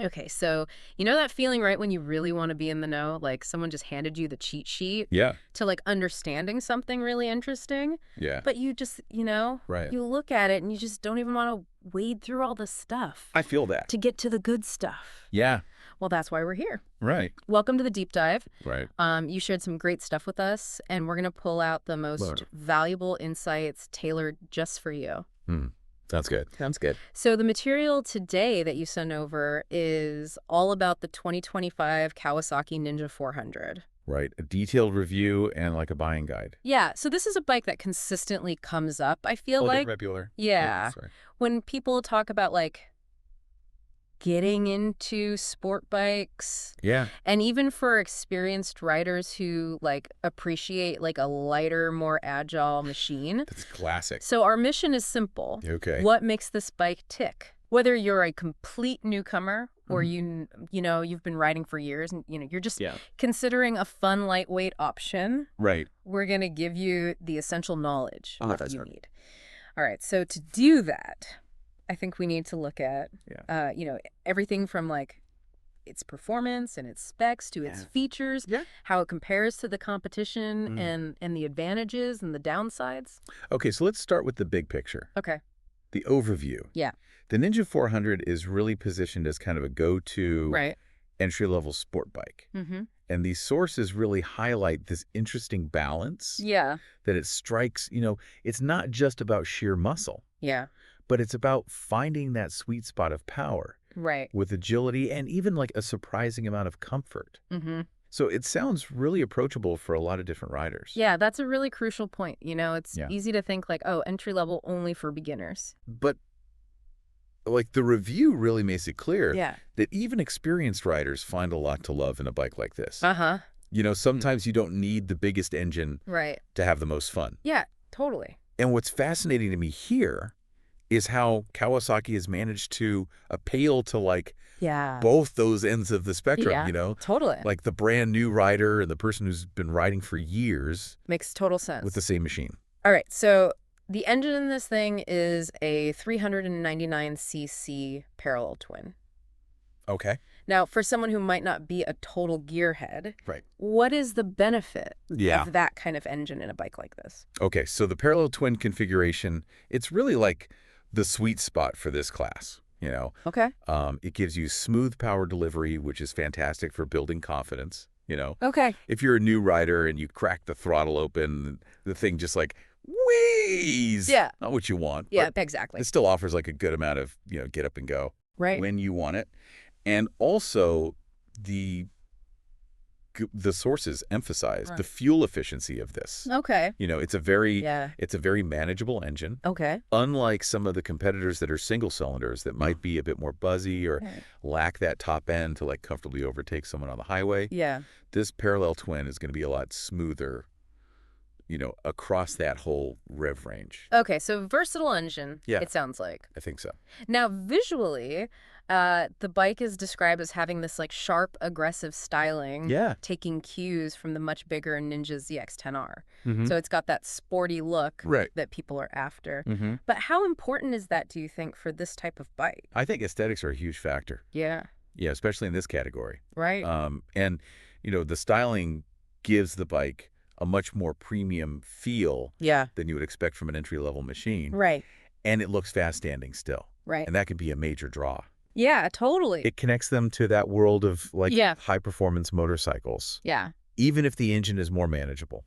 Okay, so you know that feeling right when you really want to be in the know, like someone just handed you the cheat sheet Yeah. to like understanding something really interesting, Yeah. but you just, Right. you look at it and you just don't even want to wade through all the stuff I feel that. to get to the good stuff. Yeah. Well, that's why we're here. Right. Welcome to the deep dive. Right. You shared some great stuff with us, and we're going to pull out the most Lord. valuable insights tailored just for you. Sounds good. Sounds good. So the material today that you sent over is all about the 2025 Kawasaki Ninja 400. Right. A detailed review and like a buying guide. Yeah, so this is a bike that consistently comes up, I feel like. Regular. Yeah. Oh, sorry. When people talk about like getting into sport bikes, Yeah. and even for experienced riders who like appreciate like a lighter, more agile machine. That's classic. So our mission is simple. Okay. What makes this bike tick? Whether you're a complete newcomer or you've been riding for years and you're just considering a fun lightweight option, Right. we're going to give you the essential knowledge that's you right. need. All right, so to do that, I think we need to look at everything from like its performance and its specs to its features, how it compares to the competition and the advantages and the downsides. Okay, so let's start with the big picture. Okay. The overview. Yeah. The Ninja 400 is really positioned as kind of a go-to entry-level sport bike. And these sources really highlight this interesting balance that it strikes. It's not just about sheer muscle. Yeah. But it's about finding that sweet spot of power. Right. With agility and even like a surprising amount of comfort. So it sounds really approachable for a lot of different riders. Yeah, that's a really crucial point. It's easy to think like, oh, entry level only for beginners. But like the review really makes it clear that even experienced riders find a lot to love in a bike like this. Sometimes you don't need the biggest engine to have the most fun. Yeah, totally. And what's fascinating to me here is how Kawasaki has managed to appeal to like both those ends of the spectrum, Totally. Like the brand new rider and the person who's been riding for years. Makes total sense. With the same machine. All right, so the engine in this thing is a 399cc parallel twin. Okay. Now, for someone who might not be a total gearhead, what is the benefit of that kind of engine in a bike like this? Okay, so the parallel twin configuration, it's really like the sweet spot for this class, Okay. It gives you smooth power delivery, which is fantastic for building confidence, Okay. If you're a new rider and you crack the throttle open, the thing just like wheeze. Yeah. Not what you want. Yeah, exactly. It still offers like a good amount of, get up and go. Right. When you want it. And also the sources emphasize the fuel efficiency of this. Okay. It's a very manageable engine. Okay. Unlike some of the competitors that are single cylinders that might be a bit more buzzy or lack that top end to like comfortably overtake someone on the highway. Yeah. This parallel twin is going to be a lot smoother, across that whole rev range. Okay, so versatile engine, it sounds like. I think so. Now, visually, the bike is described as having this like sharp, aggressive styling, taking cues from the much bigger Ninja ZX-10R. So it's got that sporty look that people are after. But how important is that, do you think, for this type of bike? I think aesthetics are a huge factor. Yeah. Yeah, especially in this category. Right. And, the styling gives the bike a much more premium feel than you would expect from an entry-level machine. Right. And it looks fast standing still. Right. And that can be a major draw. Yeah, totally. It connects them to that world of like high-performance motorcycles. Yeah. Even if the engine is more manageable.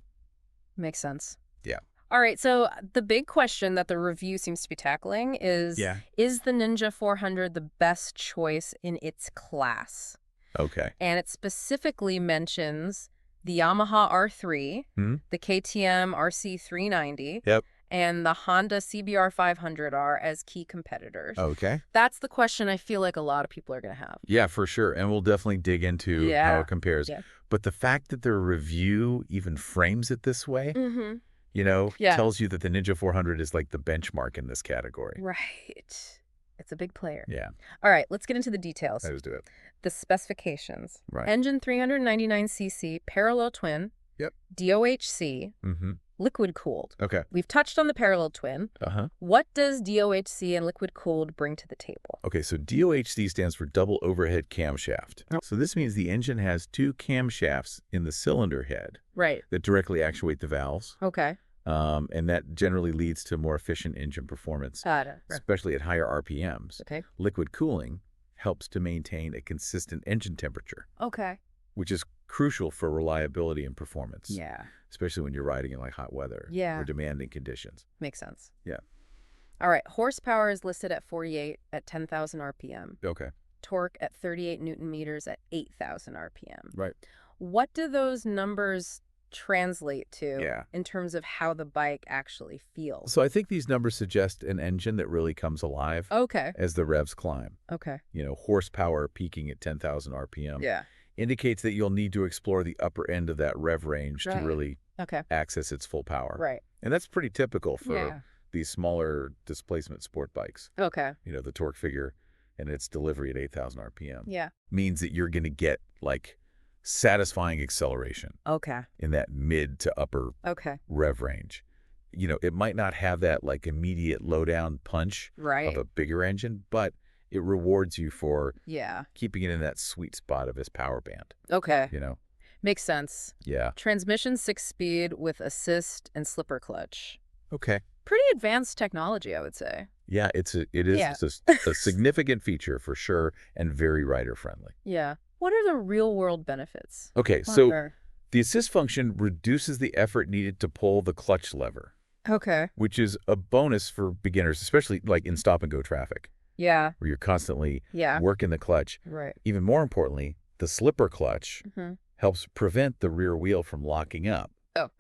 Makes sense. Yeah. All right, so the big question that the review seems to be tackling is the Ninja 400 the best choice in its class? Okay. And it specifically mentions the Yamaha R3, the KTM RC390, and the Honda CBR 500R as key competitors. Okay. That's the question I feel like a lot of people are going to have. Yeah, for sure. And we'll definitely dig into how it compares. Yeah. But the fact that their review even frames it this way, tells you that the Ninja 400 is like the benchmark in this category. Right. It's a big player. Yeah. All right, let's get into the details. Let's do it. The specifications. Right. Engine 399cc, parallel twin. Yep. DOHC. liquid-cooled. Okay. We've touched on the parallel twin. What does DOHC and liquid-cooled bring to the table? Okay, so DOHC stands for double overhead camshaft. So this means the engine has two camshafts in the cylinder head that directly actuate the valves. Okay. And that generally leads to more efficient engine performance, especially at higher RPMs. Okay. Liquid cooling helps to maintain a consistent engine temperature. Okay. Which is crucial for reliability and performance. Yeah. Especially when you're riding in like hot weather or demanding conditions. Makes sense. Yeah. All right. Horsepower is listed at 48 at 10,000 RPM. Okay. Torque at 38 Newton meters at 8,000 RPM. Right. What do those numbers translate to in terms of how the bike actually feels? So I think these numbers suggest an engine that really comes alive as the revs climb. Okay. You know, horsepower peaking at 10,000 RPM. Yeah. Indicates that you'll need to explore the upper end of that rev range to really access its full power. Right. And that's pretty typical for these smaller displacement sport bikes. Okay. You know, the torque figure and its delivery at 8,000 RPM means that you're going to get like satisfying acceleration in that mid to upper rev range. You know, it might not have that like immediate low-down punch of a bigger engine, but it rewards you for keeping it in that sweet spot of its power band. Okay. You know? Makes sense. Yeah. Transmission 6-speed with assist and slipper clutch. Okay. Pretty advanced technology, I would say. Yeah, it is a significant feature for sure and very rider-friendly. Yeah. What are the real-world benefits? Okay, so the assist function reduces the effort needed to pull the clutch lever. Okay. Which is a bonus for beginners, especially like in stop-and-go traffic. Yeah. Where you're constantly working the clutch. Right. Even more importantly, the slipper clutch helps prevent the rear wheel from locking up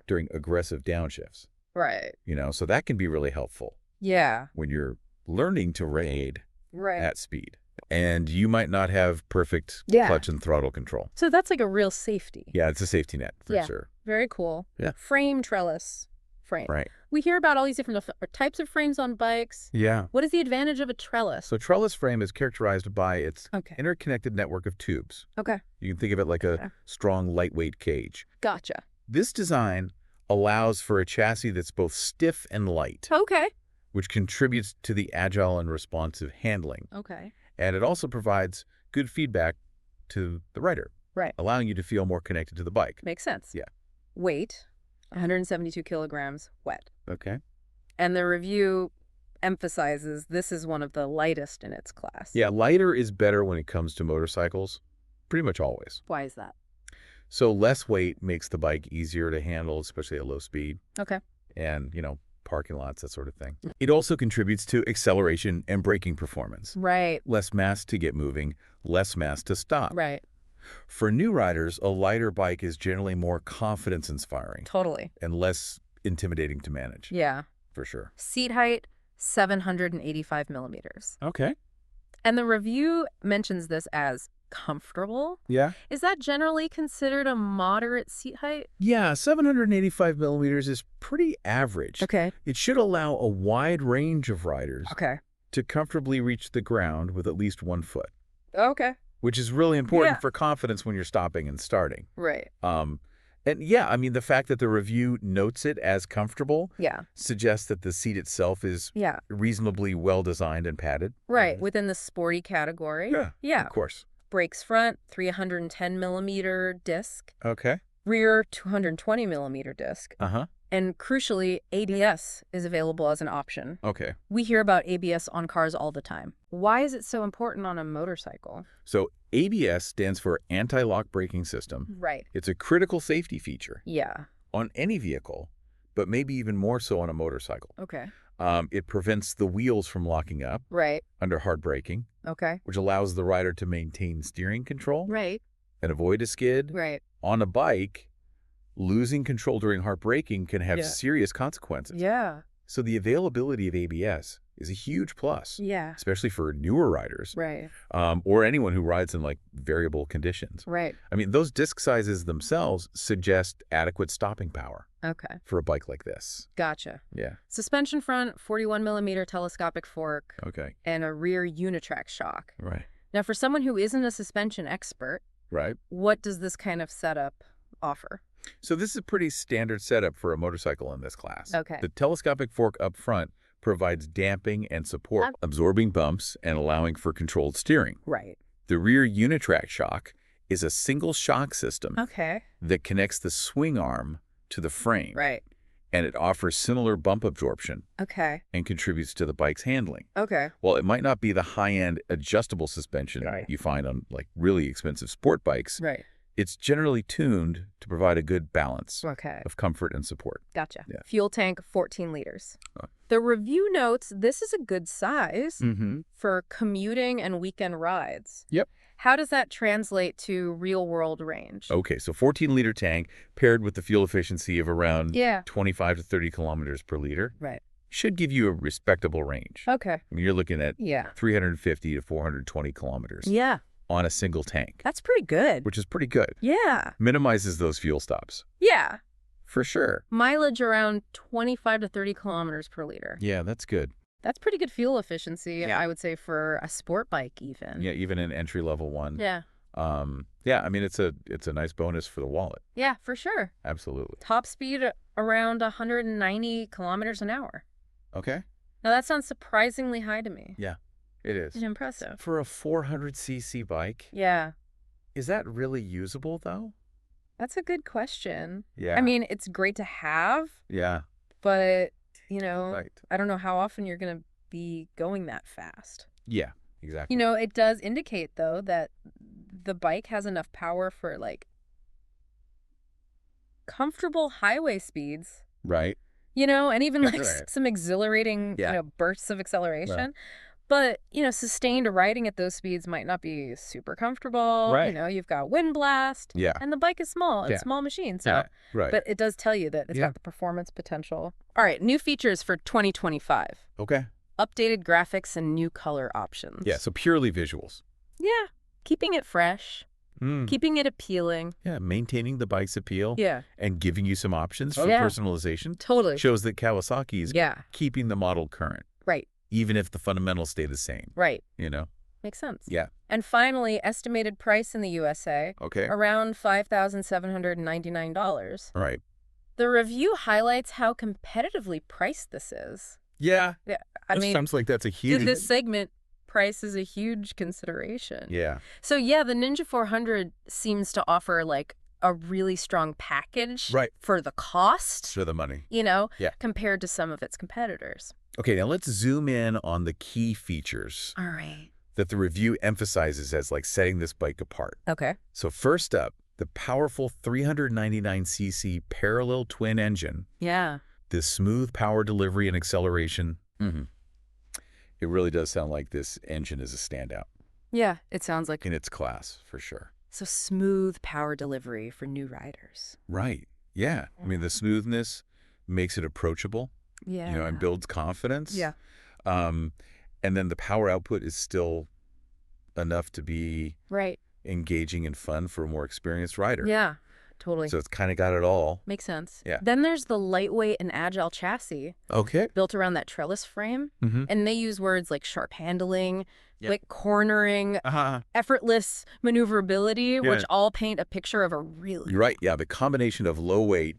during aggressive downshifts. Right. You know, so that can be really helpful. Yeah. When you're learning to raid at speed. And you might not have perfect clutch and throttle control. So that's like a real safety. Yeah, it's a safety net for sure. Very cool. Yeah. Frame trellis. Frame. Right. We hear about all these different types of frames on bikes. Yeah. What is the advantage of a trellis? So trellis frame is characterized by its interconnected network of tubes. Okay. You can think of it like a strong, lightweight cage. Gotcha. This design allows for a chassis that's both stiff and light. Okay. Which contributes to the agile and responsive handling. Okay. And it also provides good feedback to the rider. Right. Allowing you to feel more connected to the bike. Makes sense. Yeah. Weight, 172 kilograms, wet. Okay. And the review emphasizes this is one of the lightest in its class. Yeah, lighter is better when it comes to motorcycles, pretty much always. Why is that? So less weight makes the bike easier to handle, especially at low speed. Okay. And, you know, parking lots, that sort of thing. It also contributes to acceleration and braking performance. Right. Less mass to get moving, less mass to stop. Right. For new riders, a lighter bike is generally more confidence-inspiring. Totally. And less intimidating to manage. Yeah. For sure. Seat height, 785 millimeters. Okay. And the review mentions this as comfortable. Yeah. Is that generally considered a moderate seat height? Yeah, 785 millimeters is pretty average. Okay. It should allow a wide range of riders to comfortably reach the ground with at least 1 foot. Okay. Which is really important for confidence when you're stopping and starting. Right. And yeah, I mean, the fact that the review notes it as comfortable suggests that the seat itself is reasonably well designed and padded. Right, within the sporty category. Yeah, of course. Brakes front, 310 millimeter disc. Okay. Rear, 220 millimeter disc. Uh-huh. And crucially, ABS is available as an option. Okay. We hear about ABS on cars all the time. Why is it so important on a motorcycle? So ABS stands for anti-lock braking system. Right. It's a critical safety feature. Yeah. On any vehicle, but maybe even more so on a motorcycle. Okay. It prevents the wheels from locking up. Right. Under hard braking. Okay. Which allows the rider to maintain steering control. Right. And avoid a skid. Right. On a bike, losing control during hard braking can have serious consequences. Yeah. So the availability of ABS is a huge plus. Yeah. Especially for newer riders. Right. Or anyone who rides in like variable conditions. Right. I mean, those disc sizes themselves suggest adequate stopping power. Okay. For a bike like this. Gotcha. Yeah. Suspension front, 41 millimeter telescopic fork. Okay. And a rear unitrack shock. Right. Now, for someone who isn't a suspension expert, right, what does this kind of setup offer? So this is a pretty standard setup for a motorcycle in this class. Okay. The telescopic fork up front provides damping and support, absorbing bumps and allowing for controlled steering. Right. The rear unitrack shock is a single shock system that connects the swing arm to the frame. Right. And it offers similar bump absorption. Okay. And contributes to the bike's handling. Okay. While it might not be the high-end adjustable suspension you find on like really expensive sport bikes, it's generally tuned to provide a good balance of comfort and support. Gotcha. Yeah. Fuel tank, 14 liters. The review notes this is a good size for commuting and weekend rides. Yep. How does that translate to real-world range? Okay, so 14-liter tank paired with the fuel efficiency of around 25 to 30 kilometers per liter should give you a respectable range. Okay. I mean, you're looking at 350 to 420 kilometers on a single tank. That's pretty good. Which is pretty good. Yeah. Minimizes those fuel stops. Yeah. For sure. Mileage around 25 to 30 kilometers per liter. Yeah, that's good. That's pretty good fuel efficiency, I would say, for a sport bike even. Yeah, even an entry-level one. Yeah. Yeah, I mean, it's a nice bonus for the wallet. Yeah, for sure. Absolutely. Top speed around 190 kilometers an hour. Okay. Now, that sounds surprisingly high to me. Yeah, it is. It's impressive. For a 400cc bike? Yeah. Is that really usable, though? That's a good question. Yeah. I mean, it's great to have. Yeah. But, you know, I don't know how often you're going to be going that fast. Yeah, exactly. You know, it does indicate, though, that the bike has enough power for, like, comfortable highway speeds. Right. You know, and even, like, some exhilarating, you know, bursts of acceleration. Right. But, you know, sustained riding at those speeds might not be super comfortable. Right. You know, you've got wind blast. Yeah. And the bike is small. It's a small machine. So, But it does tell you that it's got the performance potential. All right. New features for 2025. Okay. Updated graphics and new color options. Yeah. So purely visuals. Yeah. Keeping it fresh. Keeping it appealing. Yeah. Maintaining the bike's appeal. Yeah. And giving you some options for personalization. Totally. Shows that Kawasaki is keeping the model current. Right. Even if the fundamentals stay the same. Right. You know? Makes sense. Yeah. And finally, estimated price in the USA. Okay. Around $5,799. Right. The review highlights how competitively priced this is. Yeah. Yeah. I mean, sounds like that's a huge... In this segment, price is a huge consideration. Yeah. So, yeah, the Ninja 400 seems to offer, like, a really strong package for the cost. For the money. You know, compared to some of its competitors. Okay, now let's zoom in on the key features. All right. That the review emphasizes as like setting this bike apart. Okay. So first up, the powerful 399cc parallel twin engine. Yeah. This smooth power delivery and acceleration. It really does sound like this engine is a standout. Yeah, it sounds like... In its class, for sure. So smooth power delivery for new riders. Right. Yeah. I mean, the smoothness makes it approachable. Yeah. You know, and builds confidence. Yeah. And then the power output is still enough to be engaging and fun for a more experienced rider. Yeah, totally. So it's kind of got it all. Makes sense. Yeah. Then there's the lightweight and agile chassis. Okay. Built around that trellis frame. And they use words like sharp handling, like cornering, effortless maneuverability, which all paint a picture of a really... You're right. Yeah, the combination of low weight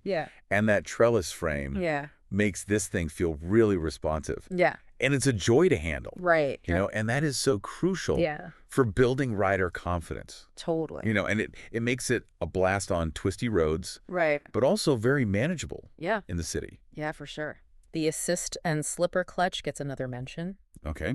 and that trellis frame makes this thing feel really responsive. Yeah. And it's a joy to handle. Right. You know, and that is so crucial for building rider confidence. Totally. You know, and it makes it a blast on twisty roads. Right. But also very manageable in the city. Yeah, for sure. The assist and slipper clutch gets another mention. Okay.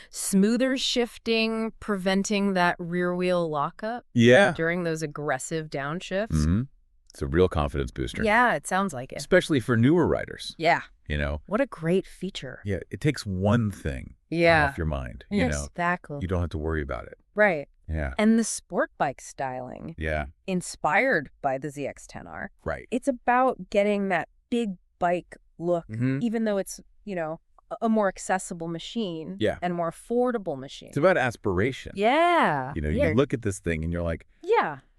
Smoother shifting, preventing that rear wheel lockup. Yeah. During those aggressive downshifts. It's a real confidence booster. Yeah, it sounds like it. Especially for newer riders. Yeah. You know? What a great feature. Yeah, it takes one thing off your mind. You know? Exactly. You don't have to worry about it. Right. Yeah. And the sport bike styling. Yeah. Inspired by the ZX-10R. Right. It's about getting that big bike look, even though it's, you know, a more accessible machine and more affordable machine. It's about aspiration. Yeah. You know, you look at this thing and you're like,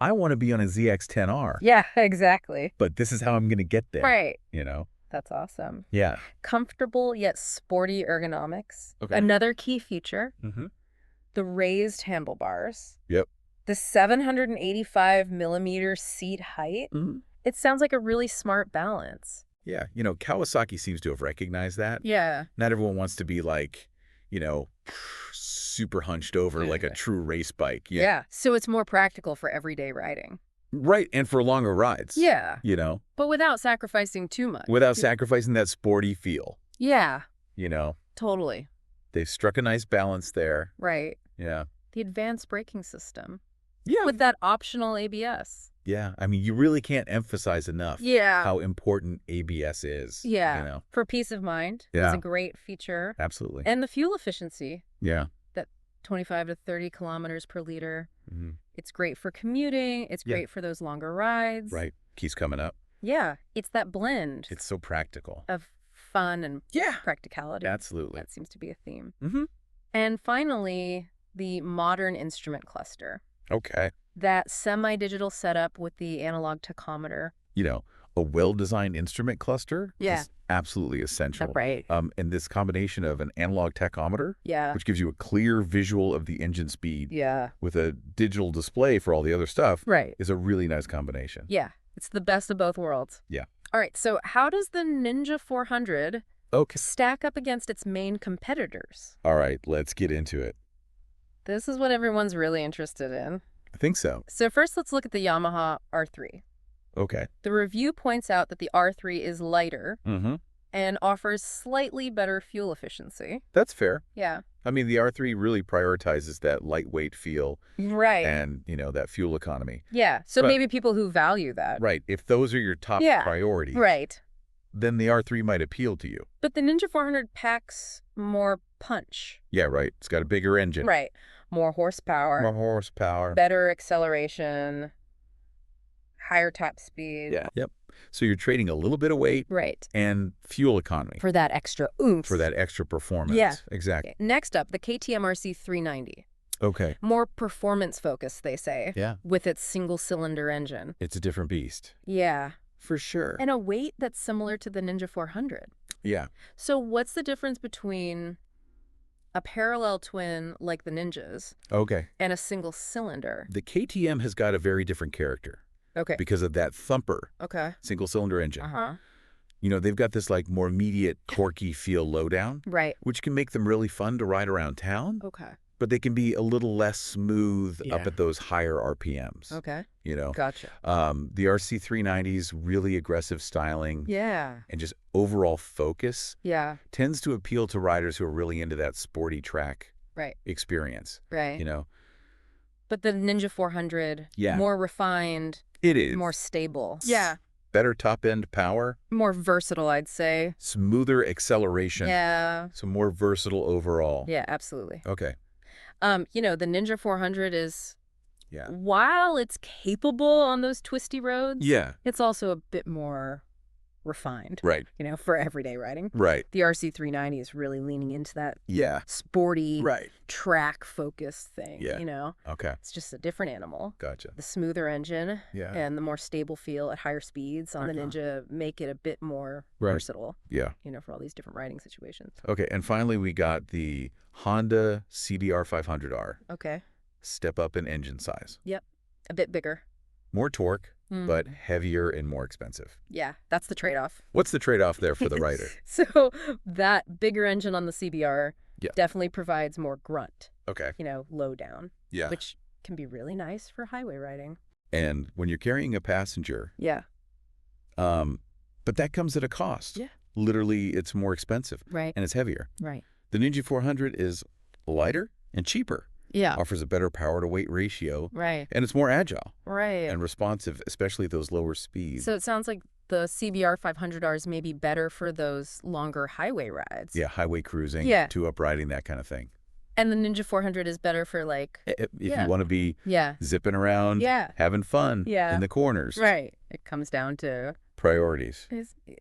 I want to be on a ZX-10R. Yeah, exactly. But this is how I'm going to get there. Right. You know? That's awesome. Yeah. Comfortable yet sporty ergonomics. Okay. Another key feature. The raised handlebars. Yep. The 785 millimeter seat height. It sounds like a really smart balance. Yeah, Kawasaki seems to have recognized that. Yeah. Not everyone wants to be like, super hunched over like a true race bike. Yeah. So it's more practical for everyday riding. Right, and for longer rides. Yeah. You know? But without sacrificing too much. Without sacrificing that sporty feel. Yeah. You know? Totally. They've struck a nice balance there. Right. Yeah. The advanced braking system. Yeah. With that optional ABS. Yeah. I mean, you really can't emphasize enough how important ABS is. Yeah. For peace of mind. Yeah. It's a great feature. Absolutely. And the fuel efficiency. Yeah. That 25 to 30 kilometers per liter. Mm-hmm. It's great for commuting. It's great for those longer rides. Right. Keeps coming up. Yeah. It's that blend. It's so practical. Of fun and practicality. Absolutely. That seems to be a theme. Mm-hmm. And finally, the modern instrument cluster. Okay. That semi-digital setup with the analog tachometer. A well-designed instrument cluster is absolutely essential. Right. And this combination of an analog tachometer, which gives you a clear visual of the engine speed, with a digital display for all the other stuff, is a really nice combination. Yeah. It's the best of both worlds. Yeah. All right. So how does the Ninja 400 stack up against its main competitors? All right. Let's get into it. This is what everyone's really interested in. I think so. So first, let's look at the Yamaha R3. Okay. The review points out that the R3 is lighter and offers slightly better fuel efficiency. That's fair. Yeah. I mean, the R3 really prioritizes that lightweight feel. Right. And, that fuel economy. Yeah. So maybe people who value that. Right. If those are your top priorities. Right. Then the R3 might appeal to you. But the Ninja 400 packs more punch. Yeah, right. It's got a bigger engine. Right. More horsepower. More horsepower. Better acceleration. Higher top speed. Yeah. Yep. So you're trading a little bit of weight. Right. And fuel economy. For that extra oomph. For that extra performance. Yeah. Exactly. Okay. Next up, the KTM RC 390. Okay. More performance focused, they say. Yeah. With its single-cylinder engine. It's a different beast. Yeah. For sure. And a weight that's similar to the Ninja 400. Yeah. So what's the difference between a parallel twin like the Ninjas and a single cylinder? The KTM has got a very different character. Okay. Because of that thumper single cylinder engine. They've got this like more immediate corky feel lowdown. Right. Which can make them really fun to ride around town. Okay. But they can be a little less smooth up at those higher RPMs. Okay. Gotcha. The RC 390's really aggressive styling. Yeah. And just overall focus. Yeah. Tends to appeal to riders who are really into that sporty track experience. Right. But the Ninja 400, more refined. It is. More stable. Yeah. Better top-end power. More versatile, I'd say. Smoother acceleration. Yeah. So more versatile overall. Yeah, absolutely. Okay. The Ninja 400 is, while it's capable on those twisty roads, it's also a bit more refined. Right. For everyday riding. Right. The RC 390 is really leaning into that sporty, track-focused thing, Okay. It's just a different animal. Gotcha. The smoother engine and the more stable feel at higher speeds on the Ninja make it a bit more versatile. Yeah. For all these different riding situations. Okay, and finally we got the Honda CBR 500R. Okay. Step up in engine size. Yep. A bit bigger. More torque, but heavier and more expensive. Yeah, that's the trade-off. What's the trade-off there for the rider? So that bigger engine on the CBR definitely provides more grunt. Okay. Low down. Yeah. Which can be really nice for highway riding. And when you're carrying a passenger. Yeah. But that comes at a cost. Yeah. Literally, it's more expensive. Right. And it's heavier. Right. The Ninja 400 is lighter and cheaper. Yeah. Offers a better power-to-weight ratio. Right. And it's more agile. Right. And responsive, especially at those lower speeds. So it sounds like the CBR 500Rs may be better for those longer highway rides. Yeah, highway cruising, two-up riding, that kind of thing. And the Ninja 400 is better for if you want to be zipping around, having fun in the corners. Right. It comes down to priorities.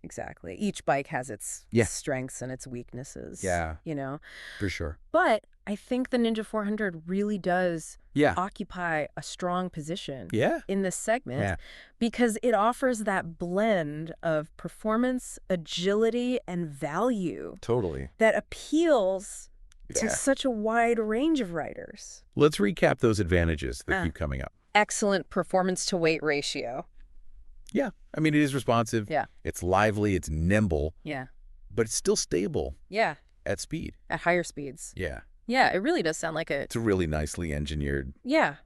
Exactly. Each bike has its strengths and its weaknesses. Yeah. For sure. But I think the Ninja 400 really does occupy a strong position in this segment because it offers that blend of performance, agility, and value. Totally. That appeals to such a wide range of riders. Let's recap those advantages that keep coming up. Excellent performance to weight ratio. Yeah. I mean, it is responsive. Yeah. It's lively. It's nimble. Yeah. But it's still stable. Yeah. At speed. At higher speeds. Yeah. Yeah, it really does sound like It's a really nicely engineered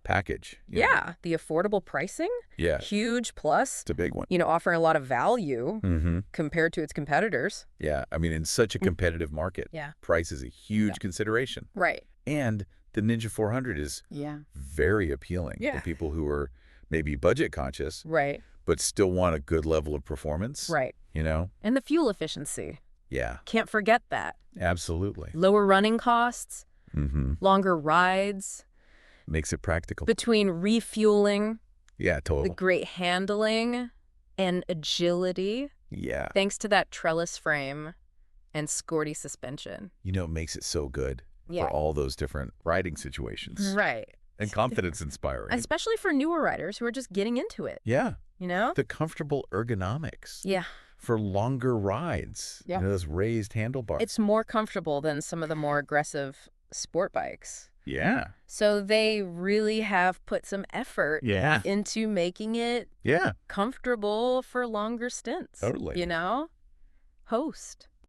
package. Yeah. The affordable pricing? Yeah. Huge plus. It's a big one. Offering a lot of value compared to its competitors. Yeah. I mean, in such a competitive market, price is a huge consideration. Right. And the Ninja 400 is very appealing to people who are maybe budget conscious. Right. But still want a good level of performance. Right. And the fuel efficiency. Yeah. Can't forget that. Absolutely. Lower running costs. Longer rides. Makes it practical. Between refueling. Yeah, totally. The great handling and agility. Yeah. Thanks to that trellis frame and sporty suspension. It makes it so good for all those different riding situations. Right. And confidence inspiring. Especially for newer riders who are just getting into it. Yeah. The comfortable ergonomics. Yeah. For longer rides. Yeah. Those raised handlebars. It's more comfortable than some of the more aggressive sport bikes. Yeah. So they really have put some effort into making it comfortable for longer stints. Totally. Host.